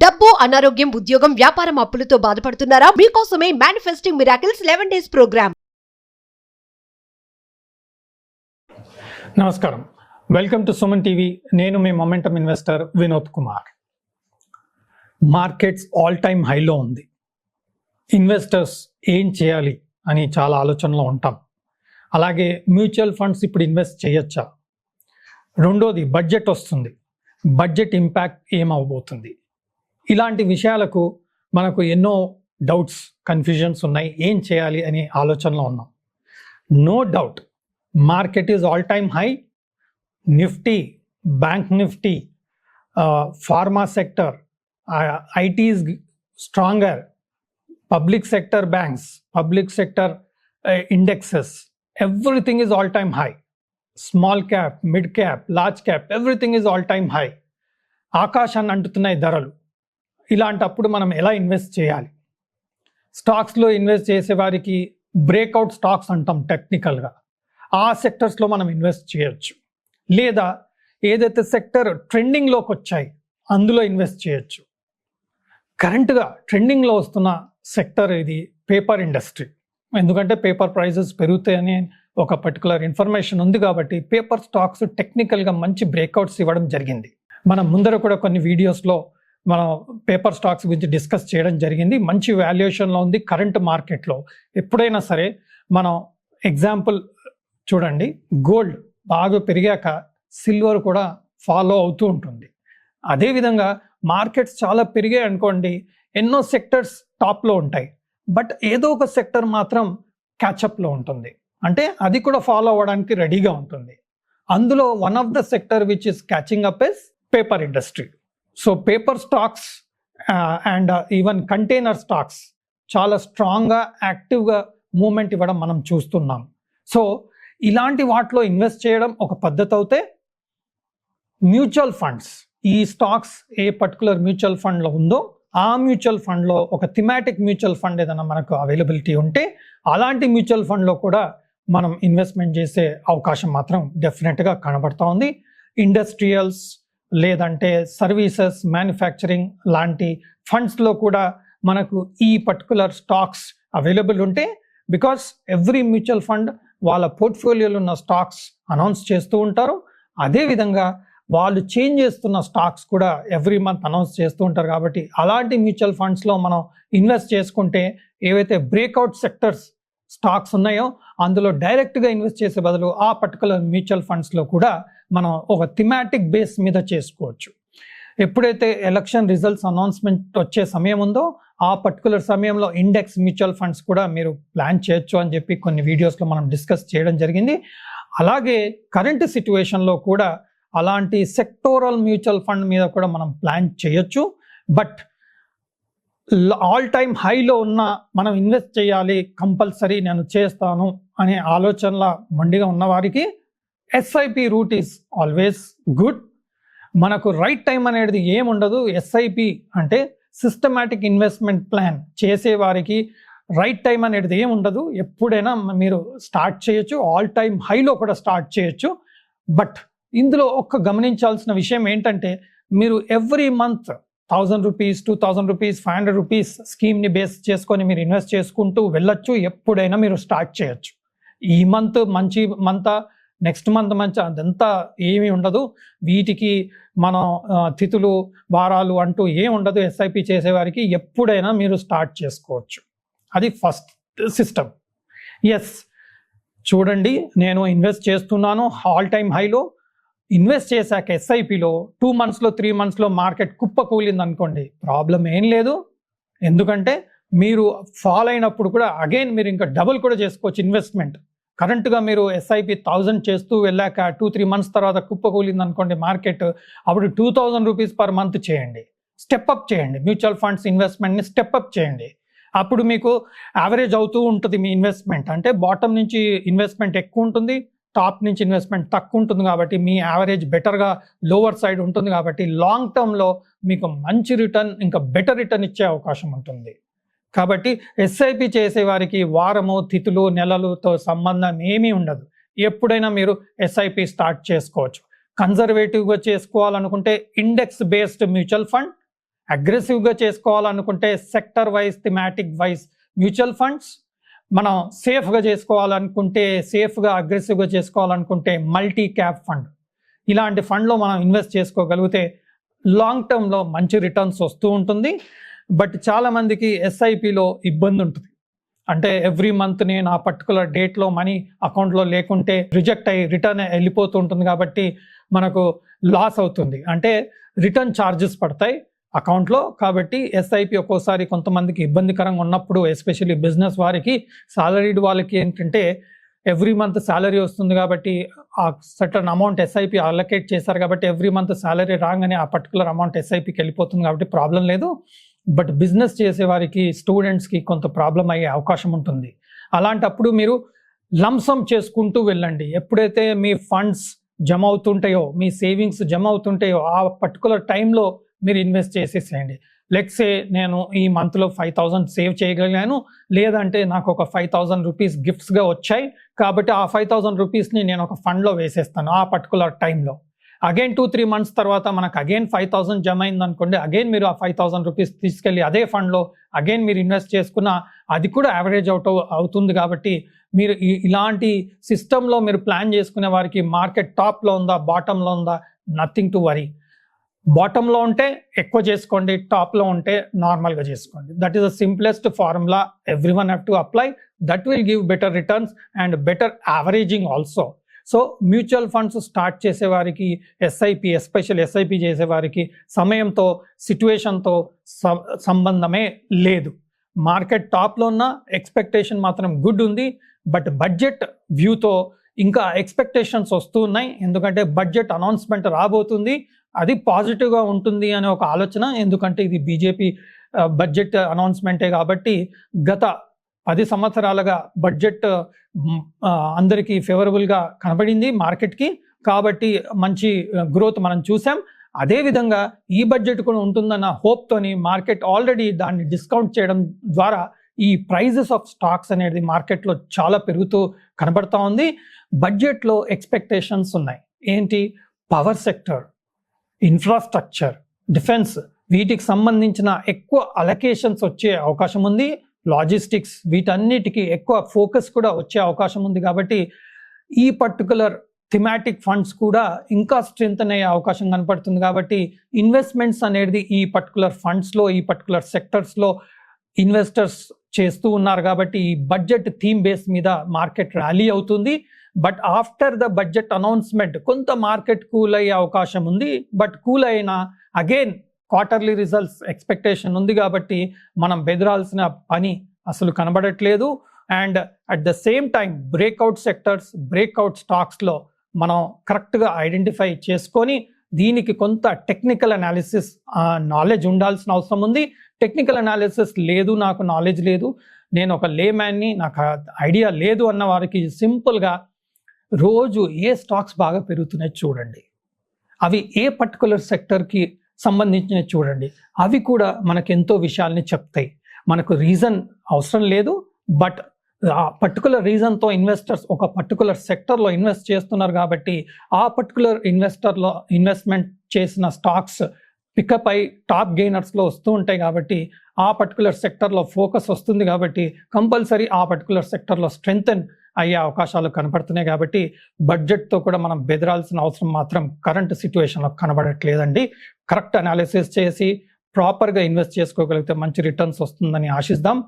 డబ్బు, అనారోగ్యం, ఉద్యోగం, వ్యాపారం, అప్పులతో బాధపడుతున్నారా? మీకోసమే మేనిఫెస్టింగ్ మిరాకిల్స్ 11 డేస్ ప్రోగ్రామ్. నమస్కారం, వెల్కమ్ టు సుమన్ టీవీ. నేను మీ momentum investor Vinod Kumar. Markets all time హైలో ఉంది. ఇన్వెస్టర్స్ ఏం చేయాలి అని చాలా ఆలోచనలో ఉంటాం. అలాగే మ్యూచువల్ ఫండ్స్ ఇప్పుడు ఇన్వెస్ట్ చేయొచ్చా? రెండోది, బడ్జెట్ వస్తుంది, బడ్జెట్ ఇంపాక్ట్ ఏమవబోతుంది? ఇలాంటి విషయాలకు మనకు ఎన్నో డౌట్స్, కన్ఫ్యూజన్స్ ఉన్నాయి. ఏం చేయాలి అనే ఆలోచనలో ఉన్నాం. No doubt, market is all time high. Nifty, bank Nifty, pharma sector, IT is stronger, public sector banks, public sector indexes, everything is all time high. Small cap, mid cap, large cap, everything is all time high. ఆకాశాన్ని అంటుతున్నాయి ధరలు. ఇలాంటప్పుడు మనం ఎలా invest చేయాలి? స్టాక్స్లో invest చేసే వారికి బ్రేక్అవుట్ స్టాక్స్ అంటాం టెక్నికల్గా. ఆ సెక్టర్స్లో మనం ఇన్వెస్ట్ చేయొచ్చు. లేదా ఏదైతే సెక్టర్ ట్రెండింగ్లోకి వచ్చాయి అందులో ఇన్వెస్ట్ చేయొచ్చు. కరెంట్గా ట్రెండింగ్లో వస్తున్న సెక్టర్ ఇది పేపర్ ఇండస్ట్రీ. ఎందుకంటే పేపర్ ప్రైజెస్ పెరుగుతాయని ఒక పర్టికులర్ ఇన్ఫర్మేషన్ ఉంది కాబట్టి పేపర్ స్టాక్స్ టెక్నికల్గా మంచి బ్రేక్అవుట్స్ ఇవ్వడం జరిగింది. మనం ముందర కూడా కొన్ని వీడియోస్లో మనం పేపర్ స్టాక్స్ గురించి డిస్కస్ చేయడం జరిగింది. మంచి వాల్యుయేషన్లో ఉంది కరెంట్ మార్కెట్లో. ఎప్పుడైనా సరే మనం ఎగ్జాంపుల్ చూడండి, గోల్డ్ బాగా పెరిగాక సిల్వర్ కూడా ఫాలో అవుతూ ఉంటుంది. అదేవిధంగా మార్కెట్స్ చాలా పెరిగాయి అనుకోండి, ఎన్నో సెక్టర్స్ టాప్లో ఉంటాయి, బట్ ఏదో ఒక సెక్టర్ మాత్రం క్యాచప్లో ఉంటుంది. అంటే అది కూడా ఫాలో అవ్వడానికి రెడీగా ఉంటుంది. అందులో one of the sector which is catching up is paper industry. So paper stocks and even container stocks చాలా స్ట్రాంగ్గా, యాక్టివ్గా మూమెంట్ ఇవ్వడం మనం చూస్తున్నాం. సో ఇలాంటి వాటిలో ఇన్వెస్ట్ చేయడం ఒక పద్ధతి అవుతే, మ్యూచువల్ ఫండ్స్, ఈ స్టాక్స్ ఏ పర్టికులర్ మ్యూచువల్ ఫండ్లో ఉందో ఆ మ్యూచువల్ ఫండ్లో ఒక థిమాటిక్ మ్యూచువల్ ఫండ్ ఏదైనా మనకు అవైలబిలిటీ ఉంటే అలాంటి మ్యూచువల్ ఫండ్లో కూడా మనం ఇన్వెస్ట్మెంట్ చేసే అవకాశం మాత్రం డెఫినెట్గా కనబడుతూ ఉంది. ఇండస్ట్రియల్స్ లేదంటే సర్వీసెస్, మ్యానుఫ్యాక్చరింగ్ లాంటి ఫండ్స్లో కూడా మనకు ఈ పర్టికులర్ స్టాక్స్ అవైలబుల్ ఉంటే, బికాస్ ఎవ్రీ మ్యూచువల్ ఫండ్ వాళ్ళ పోర్ట్ఫోలియోలో ఉన్న స్టాక్స్ అనౌన్స్ చేస్తూ ఉంటారు. అదేవిధంగా వాళ్ళు చేంజ్ చేస్తున్న స్టాక్స్ కూడా ఎవ్రీ మంత్ అనౌన్స్ చేస్తూ ఉంటారు. కాబట్టి అలాంటి మ్యూచువల్ ఫండ్స్లో మనం ఇన్వెస్ట్ చేసుకుంటే ఏవైతే బ్రేక్అవుట్ సెక్టర్స్ స్టాక్స్ ఉన్నాయో అందులో డైరెక్ట్గా ఇన్వెస్ట్ చేసే బదులు ఆ పర్టికులర్ మ్యూచువల్ ఫండ్స్లో కూడా మనం ఒక థిమాటిక్ బేస్ మీద చేసుకోవచ్చు. ఎప్పుడైతే ఎలక్షన్ రిజల్ట్స్ అనౌన్స్మెంట్ వచ్చే సమయం ఉందో ఆ పర్టికులర్ సమయంలో ఇండెక్స్ మ్యూచువల్ ఫండ్స్ కూడా మీరు ప్లాన్ చేయొచ్చు అని చెప్పి కొన్ని వీడియోస్లో మనం డిస్కస్ చేయడం జరిగింది. అలాగే కరెంట్ సిచ్యువేషన్లో కూడా అలాంటి సెక్టోరల్ మ్యూచువల్ ఫండ్ మీద కూడా మనం ప్లాన్ చేయొచ్చు. బట్ ఆల్ టైమ్ హైలో ఉన్న మనం ఇన్వెస్ట్ చేయాలి, కంపల్సరీ నేను చేస్తాను అనే ఆలోచనల మొండిగా ఉన్న వారికి SIP route is always good. మనకు రైట్ టైం అనేది ఏముండదు. ఎస్ఐపి అంటే సిస్టమాటిక్ ఇన్వెస్ట్మెంట్ ప్లాన్ చేసే వారికి రైట్ టైం అనేది ఏముండదు. ఎప్పుడైనా మీరు స్టార్ట్ చేయొచ్చు, ఆల్ టైమ్ హైలో కూడా స్టార్ట్ చేయొచ్చు. బట్ ఇందులో ఒక్క గమనించాల్సిన విషయం ఏంటంటే, మీరు every month 1000 rupees, 2000 rupees, 500 rupees స్కీమ్ని బేస్ చేసుకొని మీరు ఇన్వెస్ట్ చేసుకుంటూ వెళ్ళొచ్చు. ఎప్పుడైనా మీరు స్టార్ట్ చేయొచ్చు. ఈ మంత్ మంచి మంత్, నెక్స్ట్ మంత్ మంచి, అదంతా ఏమీ ఉండదు. వీటికి మనం తిథులు, వారాలు అంటూ ఏం ఉండదు. ఎస్ఐపి చేసేవారికి ఎప్పుడైనా మీరు స్టార్ట్ చేసుకోవచ్చు. అది ఫస్ట్ సిస్టమ్. ఎస్, చూడండి, నేను ఇన్వెస్ట్ చేస్తున్నాను ఆల్ టైమ్ హైలో. ఇన్వెస్ట్ చేశాక ఎస్ఐపిలో 2 monthsలో 3 monthsలో మార్కెట్ కుప్ప కూలింది అనుకోండి, ప్రాబ్లం ఏం లేదు. ఎందుకంటే మీరు ఫాల్ అయినప్పుడు కూడా అగైన్ మీరు ఇంకా డబుల్ కూడా చేసుకోవచ్చు ఇన్వెస్ట్మెంట్. కరెంట్గా మీరు ఎస్ఐపి 1000 చేస్తూ వెళ్ళాక 2-3 months తర్వాత కుప్ప కూలింది అనుకోండి మార్కెట్, అప్పుడు 2000 రూపీస్ పర్ మంత్ చేయండి. స్టెప్అప్ చేయండి, మ్యూచువల్ ఫండ్స్ ఇన్వెస్ట్మెంట్ని స్టెప్అప్ చేయండి. అప్పుడు మీకు యావరేజ్ అవుతూ ఉంటుంది మీ ఇన్వెస్ట్మెంట్. అంటే బాటమ్ నుంచి ఇన్వెస్ట్మెంట్ ఎక్కువ ఉంటుంది, టాప్ నుంచి ఇన్వెస్ట్మెంట్ తక్కువ ఉంటుంది. కాబట్టి మీ యావరేజ్ బెటర్గా లోవర్ సైడ్ ఉంటుంది. కాబట్టి లాంగ్ టర్మ్లో మీకు మంచి రిటర్న్, ఇంకా బెటర్ రిటర్న్ ఇచ్చే అవకాశం ఉంటుంది. కాబట్టి ఎస్ఐపి చేసే వారికి వారము, తిథులు, నెలలతో సంబంధం ఏమీ ఉండదు. ఎప్పుడైనా మీరు ఎస్ఐపి స్టార్ట్ చేసుకోవచ్చు. కన్జర్వేటివ్గా చేసుకోవాలనుకుంటే ఇండెక్స్ బేస్డ్ మ్యూచువల్ ఫండ్, అగ్రెసివ్గా చేసుకోవాలనుకుంటే sector wise thematic wise mutual funds, మనం సేఫ్గా చేసుకోవాలనుకుంటే సేఫ్గా అగ్రెసివ్గా చేసుకోవాలనుకుంటే మల్టీ క్యాప్ ఫండ్, ఇలాంటి ఫండ్లో మనం ఇన్వెస్ట్ చేసుకోగలిగితే లాంగ్ టర్మ్లో మంచి రిటర్న్స్ వస్తూ ఉంటుంది. బట్ చాలామందికి ఎస్ఐపిలో ఇబ్బంది ఉంటుంది. అంటే ఎవ్రీ మంత్ నేను ఆ పర్టికులర్ డేట్లో మనీ అకౌంట్లో లేకుంటే రిజెక్ట్ అయ్యి రిటర్న్ వెళ్ళిపోతూ ఉంటుంది కాబట్టి మనకు లాస్ అవుతుంది. అంటే రిటర్న్ ఛార్జెస్ పడతాయి అకౌంట్లో. కాబట్టి ఎస్ఐపి ఒక్కోసారి కొంతమందికి ఇబ్బందికరంగా ఉన్నప్పుడు, ఎస్పెషల్లీ బిజినెస్ వారికి, సాలరీడ్ వాళ్ళకి ఏంటంటే ఎవ్రీ మంత్ శాలరీ వస్తుంది కాబట్టి ఆ సర్టన్ అమౌంట్ ఎస్ఐపి అలొకేట్ చేశారు కాబట్టి ఎవ్రీ మంత్ శాలరీ రాగానే ఆ పర్టికులర్ అమౌంట్ ఎస్ఐపికి వెళ్ళిపోతుంది కాబట్టి ప్రాబ్లం లేదు. బట్ బిజినెస్ చేసే వారికి, స్టూడెంట్స్కి కొంత ప్రాబ్లం అయ్యే అవకాశం ఉంటుంది. అలాంటప్పుడు మీరు లంసమ్ చేసుకుంటూ వెళ్ళండి. ఎప్పుడైతే మీ ఫండ్స్ జమ అవుతుంటాయో, మీ సేవింగ్స్ జమ అవుతుంటాయో ఆ పర్టికులర్ టైంలో మీరు ఇన్వెస్ట్ చేసేసేయండి. లెట్స్ సే నేను ఈ మంత్లో 5,000 సేవ్ చేయగలిగాను, లేదంటే నాకు ఒక 5,000 రూపీస్ గిఫ్ట్స్గా వచ్చాయి కాబట్టి ఆ 5,000 రూపీస్ని నేను ఒక ఫండ్లో వేసేస్తాను ఆ పర్టికులర్ టైంలో. అగైన్ 2-3 మంత్స్ తర్వాత మనకు అగైన్ 5,000 జమ అయింది అనుకోండి, అగైన్ మీరు ఆ 5,000 రూపీస్ తీసుకెళ్ళి అదే ఫండ్లో అగైన్ మీరు ఇన్వెస్ట్ చేసుకున్న అది కూడా యావరేజ్ అవుతుంది. కాబట్టి మీరు ఇలాంటి సిస్టంలో మీరు ప్లాన్ చేసుకునే వారికి మార్కెట్ టాప్లో ఉందా బాటంలో ఉందా నథింగ్ టు వరీ. బాటంలో ఉంటే ఎక్కువ చేసుకోండి, టాప్లో ఉంటే నార్మల్గా చేసుకోండి. That is the simplest formula every one have to apply. That will give better returns and better averaging also. So mutual funds start చేసేవారికి, ఎస్ఐపి ఎస్పెషల్ ఎస్ఐపి చేసేవారికి సమయంతో, సిట్యుయేషన్తో సంబంధమే లేదు. మార్కెట్ టాప్లో ఉన్న ఎక్స్పెక్టేషన్ మాత్రం గుడ్ ఉంది. బట్ బడ్జెట్ వ్యూతో ఇంకా ఎక్స్పెక్టేషన్స్ వస్తూ ఉన్నాయి. ఎందుకంటే బడ్జెట్ అనౌన్స్మెంట్ రాబోతుంది, అది పాజిటివ్గా ఉంటుంది అనే ఒక ఆలోచన. ఎందుకంటే ఇది బీజేపీ బడ్జెట్ అనౌన్స్మెంటే కాబట్టి గత 10 సంవత్సరాలుగా బడ్జెట్ అందరికీ ఫేవరబుల్గా కనబడింది మార్కెట్కి. కాబట్టి మంచి గ్రోత్ మనం చూసాం. అదేవిధంగా ఈ బడ్జెట్ కూడా ఉంటుందన్న హోప్తోని మార్కెట్ ఆల్రెడీ దాన్ని డిస్కౌంట్ చేయడం ద్వారా ఈ ప్రైజెస్ ఆఫ్ స్టాక్స్ అనేది మార్కెట్లో చాలా పెరుగుతూ కనబడతా ఉంది. బడ్జెట్లో ఎక్స్పెక్టేషన్స్ ఉన్నాయి. ఏంటి? పవర్ సెక్టర్, ఇన్ఫ్రాస్ట్రక్చర్, డిఫెన్స్, వీటికి సంబంధించిన ఎక్కువ అలొకేషన్స్ వచ్చే అవకాశం ఉంది. లాజిస్టిక్స్, వీటన్నిటికీ ఎక్కువ ఫోకస్ కూడా వచ్చే అవకాశం ఉంది. కాబట్టి ఈ పర్టికులర్ థిమాటిక్ ఫండ్స్ కూడా ఇంకా స్ట్రెంథన్ అయ్యే అవకాశం కనపడుతుంది. కాబట్టి ఇన్వెస్ట్మెంట్స్ అనేది ఈ పర్టికులర్ ఫండ్స్లో, ఈ పర్టికులర్ సెక్టర్స్లో ఇన్వెస్టర్స్ చేస్తూ ఉన్నారు. కాబట్టి ఈ బడ్జెట్ థీమ్ బేస్ మీద మార్కెట్ ర్యాలీ అవుతుంది. But after the budget announcement కొంత మార్కెట్ కూల్ అయ్యే అవకాశం ఉంది. బట్ కూల్ అయినా అగైన్ క్వార్టర్లీ రిజల్ట్స్ ఎక్స్పెక్టేషన్ ఉంది కాబట్టి మనం బెదరాల్సిన పని అసలు కనబడట్లేదు. And at the same time breakout sectors, breakout స్టాక్స్లో మనం కరెక్ట్గా ఐడెంటిఫై చేసుకొని దీనికి కొంత టెక్నికల్ అనాలిసిస్ నాలెడ్జ్ ఉండాల్సిన అవసరం ఉంది. టెక్నికల్ అనాలిసిస్ లేదు, నాకు నాలెడ్జ్ లేదు, నేను ఒక లేమ్యాన్ని, నాకు ఐడియా లేదు అన్న వారికి సింపుల్గా రోజు ఏ స్టాక్స్ బాగా పెరుగుతున్నాయి చూడండి, అవి ఏ పర్టికులర్ సెక్టర్కి సంబంధించినవి చూడండి, అవి కూడా మనకు ఎంతో విషయాల్ని చెప్తాయి. మనకు రీజన్ అవసరం లేదు, బట్ ఆ పర్టికులర్ రీజన్తో ఇన్వెస్టర్స్ ఒక పర్టికులర్ సెక్టర్లో ఇన్వెస్ట్ చేస్తున్నారు కాబట్టి ఆ పర్టికులర్ ఇన్వెస్ట్మెంట్ చేసిన స్టాక్స్ పికప్ అయి టాప్ గెయినర్స్లో వస్తూ ఉంటాయి. కాబట్టి ఆ పర్టికులర్ సెక్టర్లో ఫోకస్ వస్తుంది కాబట్టి కంపల్సరీ ఆ పర్టికులర్ సెక్టర్లో స్ట్రెంగ్తన్ అయ్యే అవకాశాలు కనపడుతున్నాయి. కాబట్టి బడ్జెట్తో కూడా మనం బెదరాల్సిన అవసరం మాత్రం కరెంట్ సిచ్యువేషన్లో కనబడట్లేదండి. కరెక్ట్ అనాలిసిస్ చేసి ప్రాపర్గా ఇన్వెస్ట్ చేసుకోగలిగితే మంచి రిటర్న్స్ వస్తుందని ఆశిద్దాం.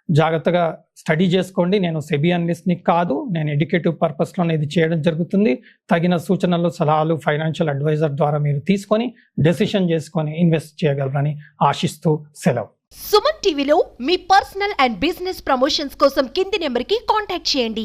జాగ్రత్తగా స్టడీ చేసుకోండి. నేను సెబీ అనలిస్ట్ని కాదు, నేను ఎడ్యుకేటివ్ పర్పస్లోనే ఇది చేయడం జరుగుతుంది. తగిన సూచనలు, సలహాలు ఫైనాన్షియల్ అడ్వైజర్ ద్వారా మీరు తీసుకొని డెసిషన్ చేసుకొని ఇన్వెస్ట్ చేయగలరని ఆశిస్తూ సెలవు. సుమన్ టీవీలో మీ పర్సనల్ అండ్ బిజినెస్ ప్రమోషన్స్ కోసం కింది నెంబర్కి కాంటాక్ట్ చేయండి.